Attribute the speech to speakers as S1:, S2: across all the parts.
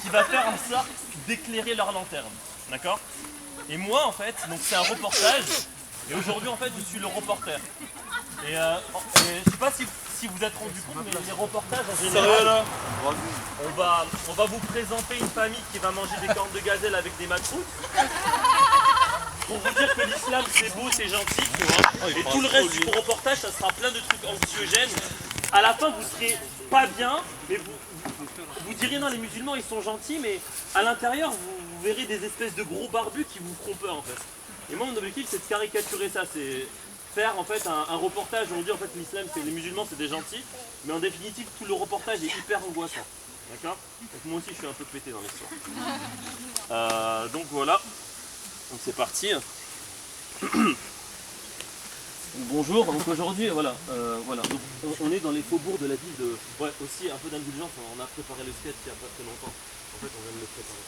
S1: qui va faire en sorte d'éclairer leur lanterne. D'accord? Et moi, en fait, donc c'est un reportage. Et aujourd'hui, en fait, je suis le reporter. Et je sais pas si vous êtes rendu compte, mais les reportages en général, on va vous présenter une famille qui va manger des cornes de gazelle avec des matroutes. Pour vous dire que l'islam c'est beau, c'est gentil, tu vois. Et tout le reste du reportage, ça sera plein de trucs anxiogènes. À la fin, vous serez pas bien, mais vous direz non, les musulmans ils sont gentils, mais à l'intérieur, vous verrez des espèces de gros barbus qui vous feront peur en fait. Et moi, mon objectif, c'est de caricaturer ça, c'est faire en fait un reportage où on dit en fait l'islam, c'est les musulmans, c'est des gentils, mais en définitive, tout le reportage est hyper angoissant. D'accord? Donc moi aussi, je suis un peu pété dans l'histoire. Donc voilà. Donc c'est parti. Bonjour, donc aujourd'hui, voilà, donc, on est dans les faubourgs de la ville de... Ouais, aussi un peu d'indulgence, on a préparé le sketch il n'y a pas très longtemps. En fait, on vient de le préparer.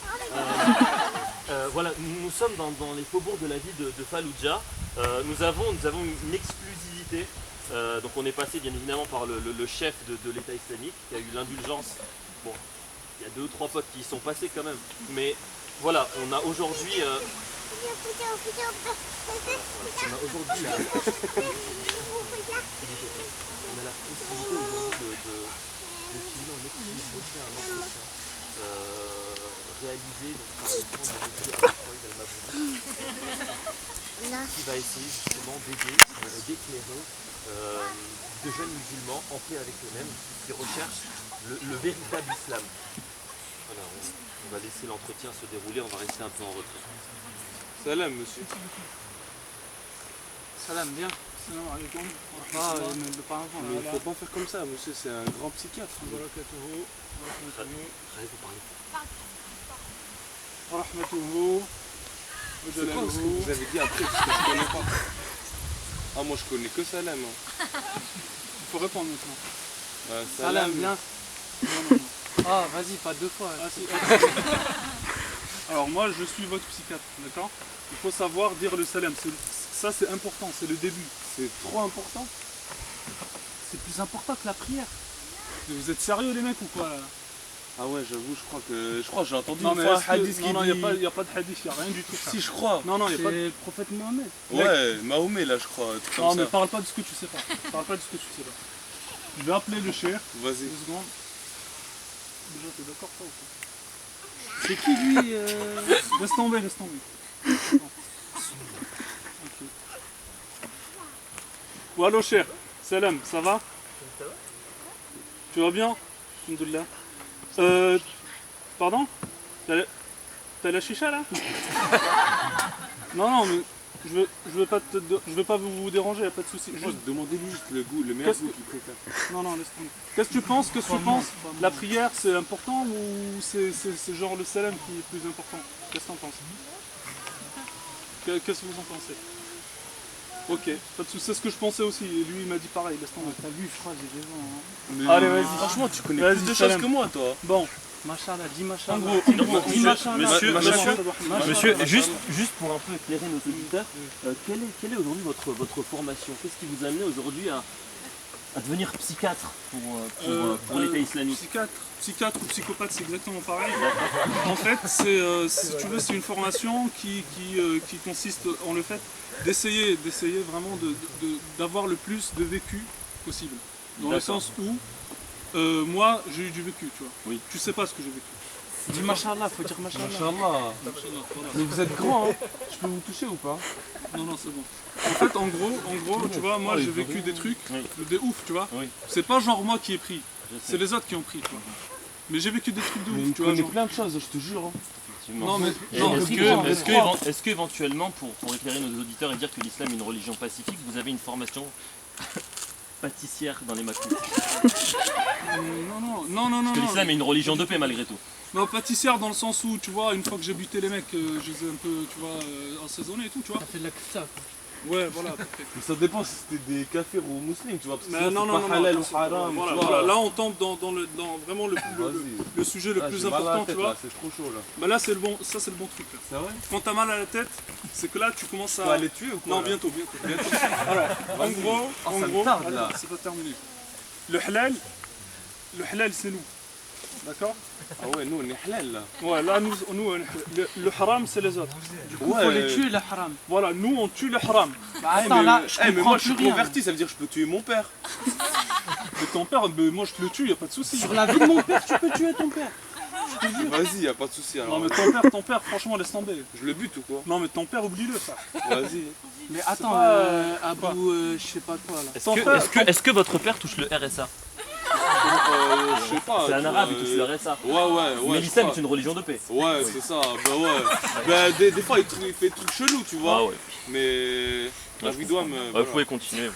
S1: Voilà, nous sommes dans les faubourgs de la ville de Fallujah. Nous avons une exclusivité. Donc on est passé bien évidemment par le chef de l'État islamique qui a eu l'indulgence. Bon, il y a 2 ou 3 potes qui y sont passés quand même. Mais voilà, on a aujourd'hui... On a aujourd'hui la possibilité aujourd'hui de filmer en exclusivité un entretien réalisé par le centre de qui va essayer justement d'aider, d'éclairer de jeunes musulmans en paix avec eux-mêmes qui recherchent le véritable islam. Voilà, on va laisser l'entretien se dérouler, on va rester un peu en retrait.
S2: Salam, monsieur.
S3: Salam, bien.
S2: Salam alaikum.
S3: Ah, mais pas avant.
S2: Mais il ne faut pas faire comme ça, monsieur, c'est un grand psychiatre.
S1: Allez, vous parlez.
S2: C'est quoi ce que vous avez dit après, parce que je connais pas. Ah, moi je connais que Salam. Hein.
S3: Il faut répondre maintenant.
S2: Salam,
S3: bien. Non. Ah, vas-y, pas 2 fois.
S4: Ah, si. Alors moi je suis votre psychiatre, d'accord? Il faut savoir dire le salam, ça c'est important, c'est le début.
S2: c'est trop important.
S4: C'est plus important que la prière. Vous êtes sérieux les mecs ou quoi là?
S2: Ah ouais, j'avoue, je crois que j'ai entendu
S4: Non
S2: une
S4: mais
S2: fois un
S4: il
S2: hadith qui
S4: n'y
S2: dit...
S4: a pas de hadith, il n'y a rien du tout.
S2: Si, je crois.
S4: Non, il n'y a pas de...
S3: C'est le prophète Mohamed.
S2: Ouais, Mahomet là, je crois. Tout comme
S4: Non mais
S2: ça.
S4: parle pas de ce que tu sais pas. Parle pas de ce que tu sais pas. Je vais appeler le cher.
S2: Vas-y.
S4: 2 secondes. Déjà t'es d'accord toi ou pas?
S3: C'est qui lui
S4: Laisse tomber. Non. Ok. Ou allô cher, salam, ça va? Tu vas bien? Alhamdoulilah. Pardon? T'as la chicha là? Non, mais je veux pas vous déranger, y a pas de souci. Juste...
S2: Demandez-lui juste le goût, le meilleur goût qu'il préfère.
S4: Non, laisse tomber. Qu'est-ce que tu penses? La prière c'est important ou c'est genre le salam qui est plus important? Qu'est-ce que t'en penses? Qu'est-ce que vous en pensez? Ok, pas de soucis, c'est ce que je pensais aussi, et lui il m'a dit pareil, laisse tomber.
S3: T'as vu, je crois, j'ai raison. Hein.
S4: Allez, vas-y.
S2: Franchement, tu connais
S4: Vas-y,
S2: plus de
S4: salam.
S2: choses que moi, toi.
S4: Bon,
S3: Machallah, dis machallah.
S4: en gros,
S1: Monsieur, juste pour un peu éclairer nos auditeurs, quelle est aujourd'hui votre formation? Qu'est-ce qui vous a amené aujourd'hui à devenir psychiatre pour l'État islamique?
S4: Psychiatre ou psychopathe, c'est exactement pareil. En fait, si tu veux, c'est une formation qui consiste en le fait d'essayer vraiment d'avoir le plus de vécu possible. Dans le sens où, moi, j'ai eu du vécu, tu vois.
S1: Oui.
S4: Tu sais pas ce que j'ai vécu.
S3: Dis machallah, faut dire machallah.
S2: Inch'Allah. Mais vous êtes grand, hein. Je peux vous toucher ou pas?
S4: Non, c'est bon. En fait, en gros, tu vois, moi j'ai vécu des trucs de ouf, tu vois.
S1: Oui.
S4: C'est pas genre moi qui ai pris,
S1: Je sais.
S4: c'est les autres qui ont pris, tu vois. Mais j'ai vécu des trucs de
S2: Mais
S4: ouf,
S2: il
S4: tu vois.
S2: connaît
S4: Genre...
S2: plein de choses, je te jure. Hein.
S4: Non, mais
S1: Et
S4: genre,
S1: est-ce qu'éventuellement, pour éclairer nos auditeurs et dire que l'islam est une religion pacifique, vous avez une formation pâtissière dans les macoutes?
S4: non.
S1: Parce que l'islam est une religion de paix malgré tout.
S4: Non, pâtissière dans le sens où, tu vois, une fois que j'ai buté les mecs, je les ai un peu, tu vois, assaisonnés et tout, tu vois.
S3: Ça fait de la kfta.
S4: Ouais, voilà, à peu près.
S2: Mais ça dépend si c'était des kafirs ou musulmans, tu vois. Parce que
S4: Mais
S2: sinon,
S4: non,
S2: c'est pas halal ou
S4: attention,
S2: haram.
S4: voilà,
S2: tu vois.
S4: voilà. Là, on tombe dans vraiment le sujet le
S2: Là,
S4: plus
S2: j'ai mal à la
S4: important,
S2: tête,
S4: tu vois.
S2: là, c'est trop chaud là.
S4: Bah là, c'est le bon truc, là.
S2: C'est vrai?
S4: Quand t'as mal à la tête, c'est que là, tu commences
S2: Tu vas
S4: à...
S2: les tuer ou quoi?
S4: Non,
S2: là
S4: bientôt. Alors, en gros,
S2: ça me tarde, là.
S4: c'est pas terminé. Le halal, c'est nous. D'accord?
S2: Ah ouais, nous on est halal là.
S4: Ouais, là, le haram, c'est les autres.
S3: Du coup, faut les tuer, le haram.
S4: Voilà, nous, on tue le haram.
S3: Bah attends, là, je
S2: mais
S3: comprends
S2: moi je suis
S3: plus rien.
S2: converti, ça veut dire que je peux tuer mon père.
S4: Mais ton père, moi, je te le tue, y a pas de souci.
S3: Sur la vie de mon père, tu peux tuer ton père.
S2: Vas-y, y a pas de souci alors.
S4: Non, mais ton père, franchement, laisse tomber.
S2: Je le bute ou quoi?
S4: Non, mais ton père, oublie-le, ça.
S2: Vas-y.
S3: Mais attends,
S4: pas,
S3: Abou, je sais pas quoi là.
S1: Est-ce que votre père touche le RSA?
S2: Je sais pas.
S1: C'est un
S2: tu
S1: arabe,
S2: vois,
S1: il touche le RSA.
S2: Ouais.
S1: Mais
S2: je
S1: l'islam
S2: crois.
S1: est une religion de paix.
S2: Ouais, c'est ça, bah ouais. Bah, des fois il fait des trucs chelous, tu vois.
S1: Ah ouais.
S2: Mais. La
S1: Ouais,
S2: vie doit me.
S1: Ouais,
S2: voilà.
S1: vous pouvez continuer.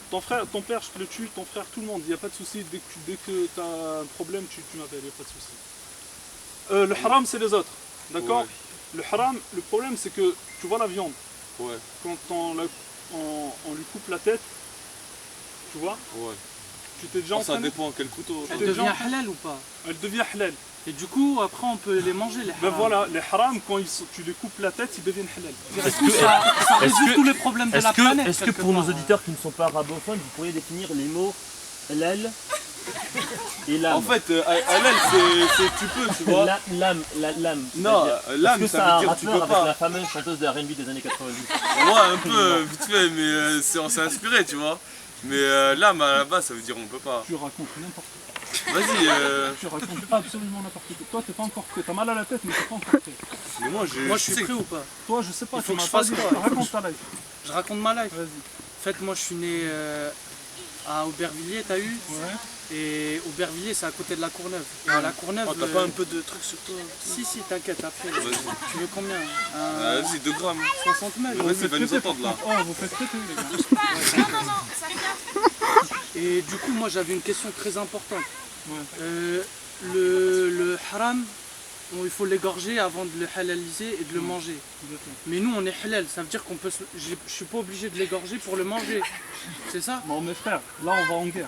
S4: Ton père, je te le tue, ton frère, tout le monde, y a pas de souci. Dès que t'as un problème, tu m'appelles, y a pas de souci. Le haram, c'est les autres, d'accord?
S2: Ouais.
S4: Le haram, le problème, c'est que tu vois la viande,
S2: Ouais,
S4: quand on lui coupe la tête, tu vois,
S2: ouais.
S4: tu t'es déjà
S2: Oh, ça
S4: entraîné,
S2: dépend quel couteau.
S3: Elle
S4: T'es
S3: devient
S4: genre-
S3: halal ou pas?
S4: elle devient halal.
S3: Et du coup, après, on peut les manger, les
S4: Ben
S3: haram.
S4: voilà, les haram, quand tu les coupes la tête, ils deviennent halal.
S3: Du coup, ça
S1: est-ce
S3: résout
S1: que-
S3: tous les problèmes de la planète.
S1: Est-ce que
S3: quelque
S1: pour nos
S3: part, hein.
S1: auditeurs qui ne sont pas arabophones, vous pourriez définir les mots halal et l'âme?
S2: En fait, halal, c'est tu peux, tu vois.
S1: L'âme.
S2: Non, l'âme,
S1: Est-ce que
S2: ça veut
S1: a un
S2: dire tu
S1: rapport
S2: peux
S1: avec
S2: pas.
S1: la fameuse chanteuse de R&B des années 90?
S2: Ouais, un peu, vite fait, mais on s'est inspiré, tu vois. Mais l'âme, à la base, ça veut dire on peut pas.
S4: Tu racontes n'importe quoi.
S2: Vas-y,
S4: Tu racontes absolument n'importe quoi. Toi, t'es pas encore prêt. T'as mal à la tête, mais t'es pas encore prêt.
S2: mais moi,
S3: Moi, je suis
S2: sais
S3: prêt ou pas?
S4: Toi, je sais pas,
S3: Il faut
S4: tu
S3: que
S4: m'as
S3: je
S4: pas
S3: fasse
S4: dit.
S3: quoi?
S4: Raconte ta life.
S3: Je raconte ma life.
S4: Vas-y.
S3: En fait, moi, je suis né à Aubervilliers, t'as eu?
S4: Ouais.
S3: Et Aubervilliers, c'est à côté de la Courneuve. Et à la Courneuve.
S2: Oh, t'as pas un peu de trucs sur toi?
S3: Si, t'inquiète, après.
S2: Vas-y.
S3: Tu veux combien?
S2: Vas-y, 2 grammes.
S3: 60 mètres.
S2: Vas-y, il va nous entendre là.
S4: Oh, vous faites péter, les gars.
S3: Et du coup, moi, j'avais une question très importante.
S4: Ouais.
S3: Le haram, il faut l'égorger avant de le halaliser et de le manger. Mais nous, on est halal, ça veut dire qu'on peut. Je suis pas obligé de l'égorger pour le manger. C'est ça?
S4: Bon, mes frères, là, on va en guerre.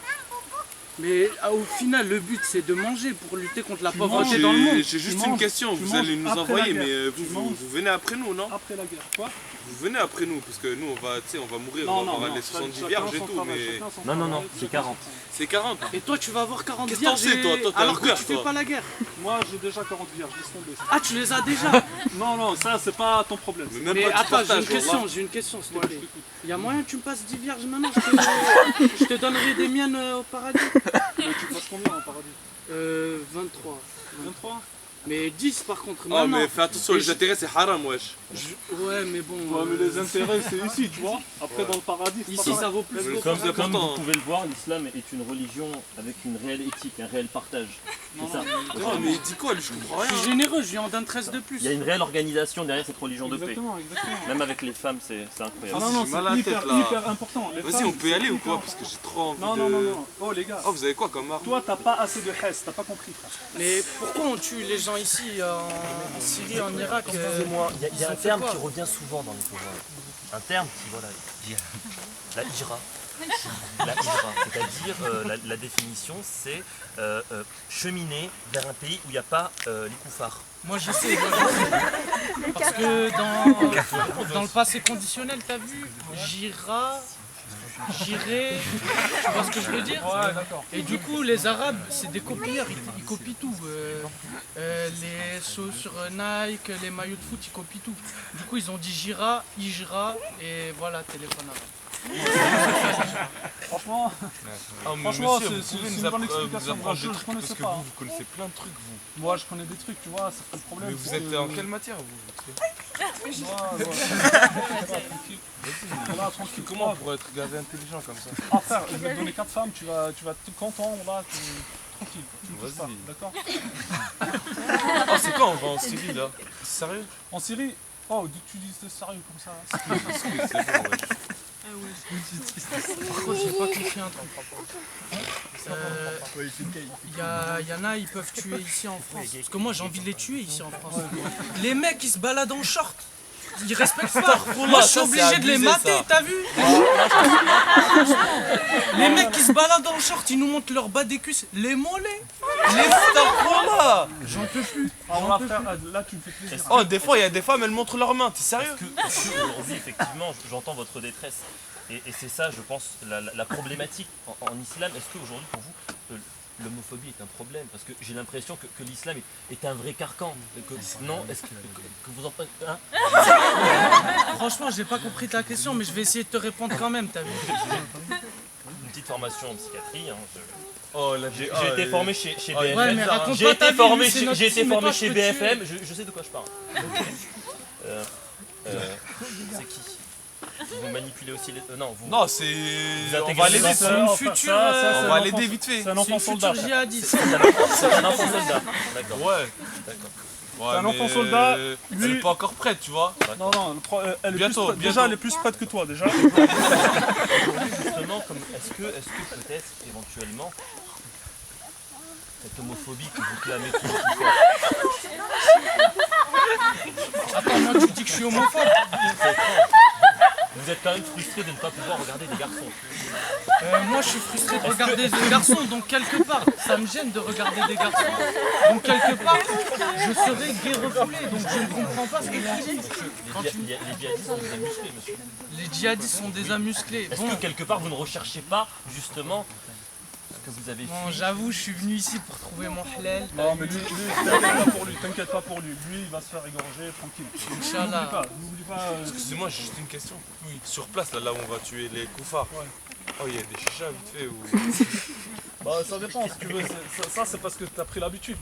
S3: Mais au final, le but, c'est de manger pour lutter contre la
S4: Tu
S3: pauvreté
S4: manges,
S3: dans le monde.
S2: J'ai juste
S4: Tu
S2: une
S4: manges-
S2: question,
S4: tu
S2: vous allez
S4: manges
S2: nous
S4: après
S2: envoyer,
S4: la guerre.
S2: mais
S4: Tu
S2: vous
S4: manges.
S2: venez après nous, non?
S4: Après la guerre, quoi?
S2: Vous venez après nous, parce que nous, on va, tu sais, on va mourir,
S4: Non,
S2: on va
S4: non,
S2: avoir
S4: non.
S2: les 70
S4: chacun
S2: vierges et
S4: son
S2: tout,
S4: travail,
S2: mais
S4: chacun son
S1: Non, non,
S4: travail,
S1: non, c'est
S4: chacun
S1: 40.
S4: son travail.
S2: c'est 40.
S3: Et toi, tu vas avoir 40
S2: Qu'est-ce que t'en
S3: vierges
S2: sais, toi? Toi, t'es un
S3: alors que
S2: beurre,
S3: tu fais
S2: toi.
S3: pas la guerre.
S4: Moi, j'ai déjà 40 vierges, laisse tomber.
S3: Ah, tu les as déjà.
S4: Non, non, ça, c'est pas ton problème.
S2: Mais même
S3: Mais
S2: pas tu
S3: attends,
S2: partages,
S3: j'ai une question, s'il te
S4: Ouais, je
S3: plaît.
S4: t'écoute.
S3: Il y a moyen que tu me passes 10 vierges maintenant? Je te donnerai des miennes au paradis.
S4: Mais tu passes combien en paradis?
S3: 23.
S4: 23?
S3: Mais 10 par contre,
S2: Oh,
S3: maintenant.
S2: mais fais attention,
S3: Et
S2: les intérêts, c'est haram, wesh.
S3: Ouais, mais bon.
S4: Ouais, mais les intérêts, c'est ici, tu vois. Après, dans le paradis, c'est pas
S3: Ici,
S4: pareil.
S3: ça vaut plus
S2: Mais
S3: gros.
S1: Comme
S2: C'est important.
S1: vous pouvez le voir, l'islam est une religion avec une réelle éthique, un réel partage. C'est ça.
S2: Oh, mais il dit quoi, lui, je comprends
S3: Je
S2: rien.
S3: suis généreux, je lui en donne 13 de plus.
S1: Il y a une réelle organisation derrière cette religion de paix.
S4: Exactement, exactement.
S1: Même avec les femmes, c'est
S4: Ah
S1: incroyable.
S4: non, non,
S2: j'ai mal à la
S4: c'est
S2: tête,
S4: hyper,
S2: là.
S4: hyper important. Les
S2: Vas-y,
S4: femmes,
S2: on peut y aller
S4: c'est
S2: ou
S4: hyper
S2: quoi?
S4: important.
S2: Parce que j'ai trop envie
S4: Non,
S2: de...
S4: non, non, non. Oh, les gars.
S2: Oh, vous avez quoi comme arme?
S4: Toi, t'as pas assez de hess, t'as pas compris, frère.
S3: Mais pourquoi on tue les gens ici en Syrie, en Irak
S1: Excusez-moi, il y a
S3: ils
S1: un
S3: ont fait
S1: terme
S3: quoi
S1: qui revient souvent dans les pouvoirs. Un terme qui, voilà, la hijra. La hijra, c'est-à-dire la définition, c'est cheminer vers un pays où il n'y a pas les koufars.
S3: Moi je sais. Parce que dans le passé conditionnel, t'as vu, j'irai, tu vois ce que je veux dire?
S4: Ouais, d'accord.
S3: Et du coup, les Arabes, c'est des copieurs, ils copient tout. Les sauts sur Nike, les maillots de foot, ils copient tout. Du coup, ils ont dit Jira, Ijra, et voilà, téléphone arabe.
S4: Franchement,
S5: Ah, mais
S4: Franchement,
S5: monsieur,
S4: c'est
S5: vous pouvez
S4: une
S5: nous
S4: bonne
S5: vous
S4: explication.
S5: apprendre
S4: Moi,
S5: des
S4: je
S5: trucs
S4: connaissais
S5: parce que
S4: pas,
S5: vous,
S4: hein.
S5: vous connaissez plein de trucs, vous.
S4: moi, je connais des trucs, tu vois, c'est pas le problème.
S5: Mais vous
S4: c'est
S5: êtes
S4: que-
S5: en quelle matière, vous
S4: Ouais, ouais. Tranquille. Voilà, tranquille.
S5: Comment pour être gavé intelligent comme ça
S4: Ah, frère, je vais te donner 4 femmes, tu vas être content, là, tranquille. Tu me touches pas,
S5: Vas-y.
S4: d'accord?
S5: Ah, c'est quand on va en Syrie, là C'est sérieux
S4: En Syrie, oh, tu dis c'est sérieux comme ça.
S5: Parce que c'est bon, ouais.
S3: Par contre, j'ai pas compris un truc. Il y en a, ils peuvent tuer ici en France. Parce que moi, j'ai envie de les tuer ici en France. Les mecs, ils se baladent en short. Ils respectent pas. Moi, je suis
S5: ça,
S3: obligé
S5: c'est
S3: de les
S5: abusé,
S3: mater,
S5: ça.
S3: t'as vu? Les mecs qui se baladent en short, ils nous montrent leur bas des cuisses. Les mollets. Les
S5: Voilà.
S3: J'en peux plus.
S4: Ah, voilà, frère, là, tu me fais plaisir.
S5: Oh, des fois, il y a des femmes, elles montrent leurs mains, t'es sérieux
S1: Est-ce que aujourd'hui, effectivement, j'entends votre détresse. Et c'est ça, je pense, la problématique en islam. Est-ce qu'aujourd'hui, pour vous, l'homophobie est un problème, parce que j'ai l'impression que l'islam est un vrai carcan. Non, est-ce que vous en pensez hein?
S3: Franchement, j'ai pas compris ta question, mais je vais essayer de te répondre quand même, t'as vu.
S1: Une petite formation en psychiatrie. Hein,
S2: Oh,
S1: j'ai été formé chez BFM.
S3: Ouais, mais raconte
S1: J'ai
S3: pas ta
S1: été
S3: vie,
S1: formé
S3: lui, c'est
S1: chez,
S3: notre
S1: j'ai été
S3: fille, mais
S1: formé
S3: toi, je
S1: chez
S3: peux te
S1: BFM, je sais de quoi je parle. C'est qui? Vous manipulez aussi les... non, vous...
S2: Non, c'est. On
S1: intégrez
S2: va
S1: les
S2: l'aider.
S1: enfants.
S3: C'est une
S4: Enfin,
S3: future...
S2: On va l'aider vite fait.
S4: C'est un
S3: c'est
S4: enfant
S3: une
S4: soldat.
S3: future djihadiste.
S1: C'est un enfant soldat. D'accord.
S2: Ouais.
S1: D'accord.
S2: Ouais,
S4: C'est un enfant
S2: mais,
S4: soldat,
S2: Elle
S4: lui-
S2: est pas encore prête, tu vois.
S4: Non, non, elle est
S2: Bientôt,
S4: plus prête. Déjà,
S2: bientôt.
S4: elle est plus prête que toi, déjà.
S1: Justement, est-ce que peut-être, éventuellement, cette homophobie que vous clamez tout aussi fort,
S3: Attends, moi tu dis que je suis homophobe.
S1: vous êtes quand même frustré de ne pas pouvoir regarder des garçons.
S3: Moi je suis frustré de regarder des garçons, donc quelque part, ça me gêne de regarder des garçons. Donc quelque part, je serais gay refoulé, donc je ne comprends pas ce que tu dis.
S1: Les djihadistes sont des musclés, monsieur.
S3: Les djihadistes sont des amusclés.
S1: Est-ce
S3: Bon,
S1: que quelque part vous ne recherchez pas justement ce que vous avez
S3: bon,
S1: fui?
S3: j'avoue, je suis venu ici pour trouver mon halal.
S4: Non, mais lui, t'inquiète pas pour lui, t'inquiète pas pour lui. Lui, il va se faire égorger, tranquille.
S3: Inch'Allah.
S4: N'oublie pas.
S2: Excusez-moi, j'ai juste une question. Oui. Sur place, là où on va tuer les koufars.
S4: Ouais.
S2: Oh, il y a des chichas vite fait ou.
S4: Bah, ça dépend, si tu veux. Ça, c'est parce que t'as pris l'habitude.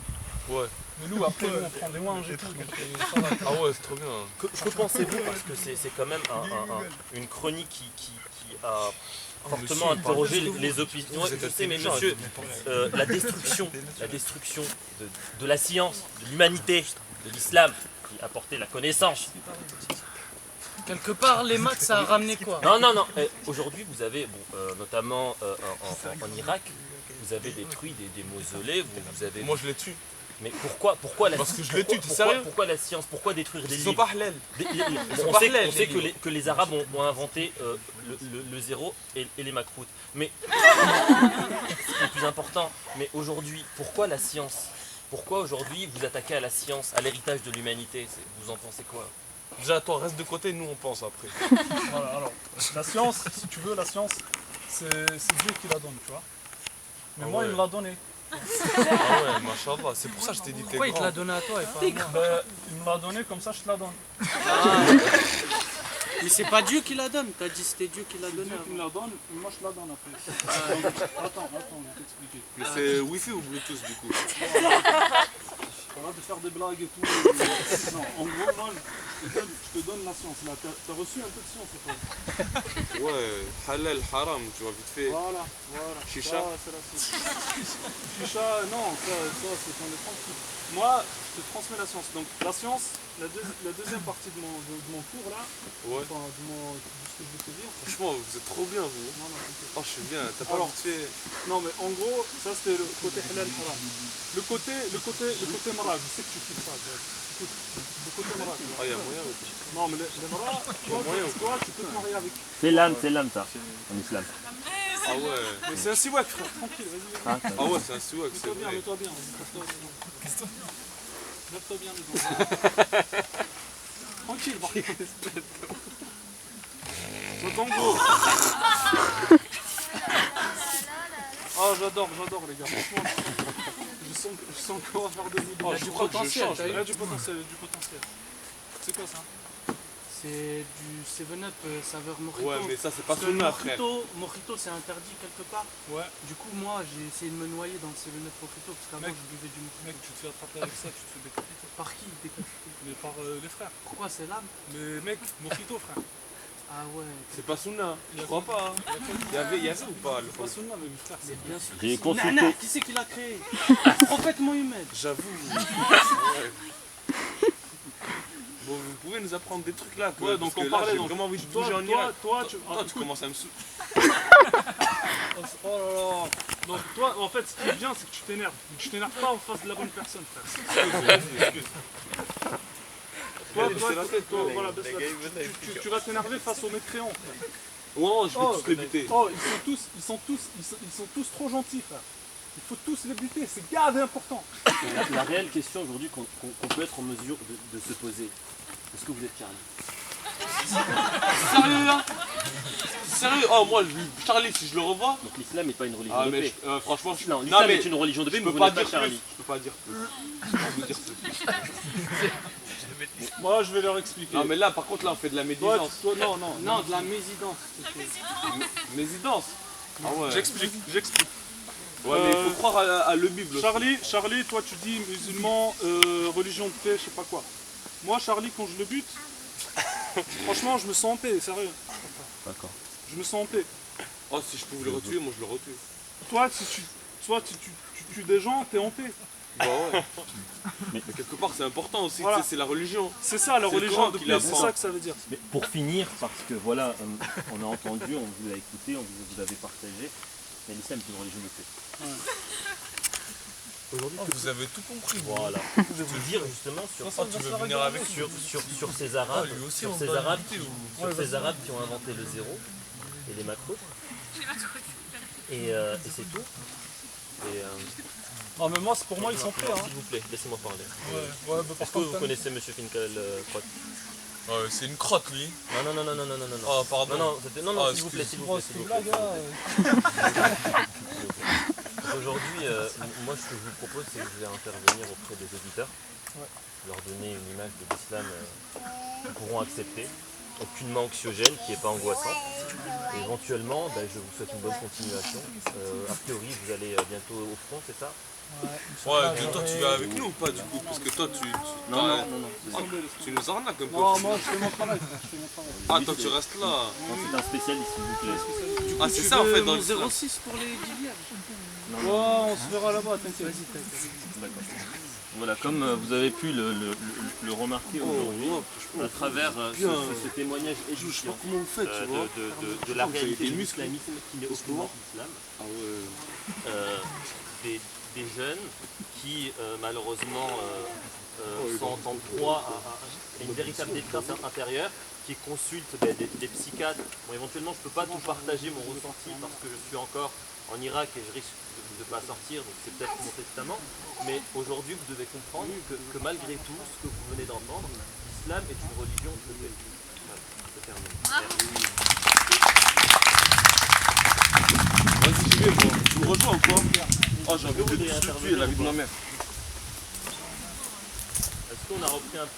S2: Ouais.
S4: Mais nous, après, nous, on prend des wanges et tout. Donc, ça va.
S2: Ah ouais, c'est trop bien.
S1: Que pensez-vous? Parce que c'est quand même une chronique qui a fortement interrogé les opinions.
S2: Vous êtes
S1: Je sais, mais
S2: intelligent,
S1: monsieur,
S2: n'importe
S1: la destruction de la science, de l'humanité, de l'islam, qui a apporté la connaissance.
S3: Quelque part, les maths, ça a ramené quoi?
S1: Non. Aujourd'hui, vous avez, notamment en Irak, vous avez détruit des mausolées, vous avez...
S2: Moi, je les tue.
S1: Mais pourquoi la
S2: Parce que je les tue, t'es
S1: pourquoi-
S2: sérieux?
S1: Pourquoi la science? Pourquoi détruire des
S2: Ils sont
S1: livres?
S2: pas halal.
S1: On
S2: pas
S1: sait,
S2: halal,
S1: on sait
S2: les
S1: que,
S2: livres.
S1: que les Arabes ont inventé le zéro et les macroutes. Mais c'est le plus important. Mais aujourd'hui, pourquoi la science? Pourquoi aujourd'hui vous attaquez à la science, à l'héritage de l'humanité? Vous en pensez quoi?
S2: Déjà, toi, reste de côté, nous, on pense après.
S4: Voilà, alors, la science, si tu veux, la science, c'est Dieu qui la donne, tu vois. Mais
S2: Ah
S4: moi,
S2: ouais.
S4: il me l'a donné.
S2: Ah ouais, machallah. C'est pour ça que je t'ai dit, t'es
S3: Pourquoi il te l'a
S2: grand.
S3: donné à toi et pas à moi?
S4: Ben, il me l'a donné, comme ça, je te la donne.
S3: Mais c'est pas Dieu qui la donne, t'as dit c'était Dieu qui l'a
S4: C'est
S3: donné.
S4: Dieu qui me la donne, et moi, je te la donne après. Attends, je vais t'expliquer.
S2: Mais c'est Wi-Fi ou Bluetooth, du coup?
S4: Arrête de faire des blagues et tout. Non, en gros, moi, je te donne la science. Là, t'as reçu un peu de science, ou pas?
S2: Ouais, halal, haram, tu vois, vite fait.
S4: Voilà.
S2: Chicha.
S4: Ça, c'est la science. Chicha, non, ça c'est ton tranquille. Moi, je te transmets la science. Donc, la science, la deuxième partie de mon cours, là,
S2: Ouais.
S4: enfin, de ce que je vais te dire.
S2: Franchement, vous êtes trop bien, vous.
S4: Non, t'inquiète.
S2: Oh, je suis bien. T'as pas
S4: Alors,
S2: vite fait.
S4: Non, mais en gros, ça c'était le côté halal haram. Le côté mara, je sais que tu kiffes ça. Écoute, le côté mara. tu vois.
S2: Ah, il y a moyen aussi.
S4: Non, mais les mara, toi, tu peux te marier avec.
S1: C'est l'âme ça, en islam.
S2: Ah ouais.
S4: Mais c'est un siwak, frère, tranquille, vas-y.
S2: Ah ouais, c'est un siwak, c'est vrai.
S4: Mets-toi bien. Lève-toi bien, les enfants. Tranquille, bordel. Donc en gros. Ah, j'adore les gars. Franchement, je sens qu'on va faire des vidéos.
S2: Oh, je crois que je change.
S4: Il y a du potentiel. C'est quoi ça?
S3: C'est du 7-Up saveur mojito.
S2: Ouais, mais ça, c'est pas
S3: Parce que
S2: sunna, frère.
S3: mojito c'est interdit quelque part.
S4: Ouais.
S3: Du coup, moi j'ai essayé de me noyer dans le 7-Up mojito parce qu'avant
S4: Mec.
S3: je buvais du mojito.
S4: Mec, tu te fais attraper avec ça, tu te fais décapiter.
S3: Par qui décapité?
S4: Mais par les frères.
S3: Pourquoi c'est l'âme?
S4: Mais mec, mojito, frère.
S3: Ah ouais.
S2: C'est pas sunna.
S4: Il y
S2: Je
S4: a
S2: crois pas. Il y avait ou pas le
S4: Pas sunna, mais frère, c'est
S3: Bien sûr.
S1: J'ai
S3: Nana, qui c'est qui l'a créé? Prophète Mohamed.
S2: J'avoue. Ouais. Bon, vous pouvez nous apprendre des trucs là, quoi.
S4: Ouais, donc
S2: parce
S4: on
S2: que là,
S4: parlait.
S2: j'ai
S4: Donc,
S2: vraiment envie de
S4: toi,
S2: bouger en Irak.
S4: toi, tu
S2: commences à me sou...
S4: Oh là là. Donc toi, en fait, ce qui est bien, c'est que tu t'énerves. Tu t'énerves pas en face de la bonne personne, frère. Toi, voilà, baisse la tête. Tu vas t'énerver face aux mécréants, frère.
S2: Oh, je vais tous les buter.
S4: Oh, ils sont tous trop gentils, frère. Il faut tous les buter, c'est grave et important.
S1: La réelle question aujourd'hui qu'on peut être en mesure de se poser, est-ce que vous êtes carré?
S3: Sérieux là?
S2: sérieux, oh moi, Charlie, si je le revois.
S1: Donc l'islam n'est pas une religion
S2: Ah,
S1: de
S2: mais
S1: paix.
S2: franchement,
S1: Non, l'islam
S2: mais
S1: est une religion de paix,
S2: je
S1: mais
S2: peux
S1: vous
S2: pas
S1: n'êtes pas
S2: dire plus.
S1: Charlie.
S2: Je peux pas dire plus. Je peux pas vous dire plus.
S4: Moi, je vais leur expliquer.
S2: Non, mais là, par contre, là, on fait de la médisance.
S4: Non,
S3: Non, de la mésidance.
S2: Mésidance. Ah ouais.
S4: J'explique.
S2: Ouais, mais il faut croire à le Bible aussi.
S4: Charlie, toi tu dis musulman, religion de paix, je sais pas quoi. Moi, Charlie, quand je le bute, franchement, je me sens en paix, sérieux.
S1: D'accord.
S4: Je me sens en paix.
S2: Oh, si je pouvais le retuer, moi je le retue.
S4: Toi, si tu tues des gens, t'es en paix.
S2: Bah ouais. Mais quelque part, c'est important aussi,
S4: Voilà.
S2: tu sais, c'est la religion.
S4: C'est ça, la
S2: C'est le
S4: religion
S2: Coran
S4: de
S2: qui
S4: paix, c'est
S2: l'apprend.
S4: ça que ça veut dire.
S1: Mais pour finir, parce que voilà, on a entendu, on vous a écouté, on vous avez partagé, mais l'islam est une religion de paix. Aujourd'hui,
S5: Vous avez tout compris.
S1: voilà. Je vais vous dire justement
S5: Oh, tu veux venir avec
S1: sur ces Arabes,
S5: lui aussi,
S1: sur
S5: on
S1: ces
S5: doit
S1: Arabes,
S5: l'inviter,
S1: sur ces Arabes qui ont inventé le zéro et les macros. Et c'est tout. Et,
S4: Non, mais moi, pour moi, ils sont prêts.
S1: s'il vous plaît, laissez-moi parler.
S4: Ouais, bah,
S1: Est-ce que vous connaissez Monsieur Finkel Crotte?
S5: C'est une crotte, lui.
S1: Non.
S5: Oh, pardon.
S1: Non,
S5: Ah,
S1: s'il vous plaît, s'il vous plaît. S'il vous
S4: blague,
S1: plaît. Aujourd'hui, moi ce que je vous propose, c'est que je vais intervenir auprès des auditeurs, leur donner une image de l'islam qu'ils pourront accepter, aucunement anxiogène, qui n'est pas angoissant. Et éventuellement, je vous souhaite une bonne continuation. A priori, vous allez bientôt au front, c'est ça?
S2: Ouais, toi tu vas avec nous ou pas du coup? Parce que toi
S1: Non.
S2: tu nous arnaques un peu.
S4: Non, moi, je fais mon travail.
S2: Ah, toi tu restes là.
S1: Non, c'est un spécialiste, s'il vous plaît.
S2: Ah, c'est ça en fait dans le
S3: 06 pour les Divières.
S4: Ouais, on se verra là-bas, t'inquiète.
S1: D'accord. Voilà, comme vous avez pu le remarquer aujourd'hui, à travers ce témoignage édifiant
S2: Comment vous faites, tu vois?
S1: de la
S2: Vous avez
S1: réalité
S2: des
S1: de
S2: muscles.
S1: l'islamisme qui n'est aucunement l'islam,
S2: Ah ouais.
S1: des jeunes qui malheureusement sont en proie à une véritable détresse intérieure, qui consultent des psychiatres. Bon, éventuellement, je ne peux pas tout partager mon ressenti parce que je suis encore en Irak et je risque de ne pas sortir, donc c'est peut-être mon testament. Mais aujourd'hui, vous devez comprendre que malgré tout ce que vous venez d'entendre, l'islam est une religion de paix. Voilà, c'est terminé.
S2: Vas-y, j'y vais, moi. Tu me rejoins ou quoi? Oh, j'ai envie de
S1: voulez
S2: tuer
S1: intervenir
S2: la vie
S1: ou
S2: de ma
S1: pas
S2: mère.
S1: Est-ce qu'on a repris un peu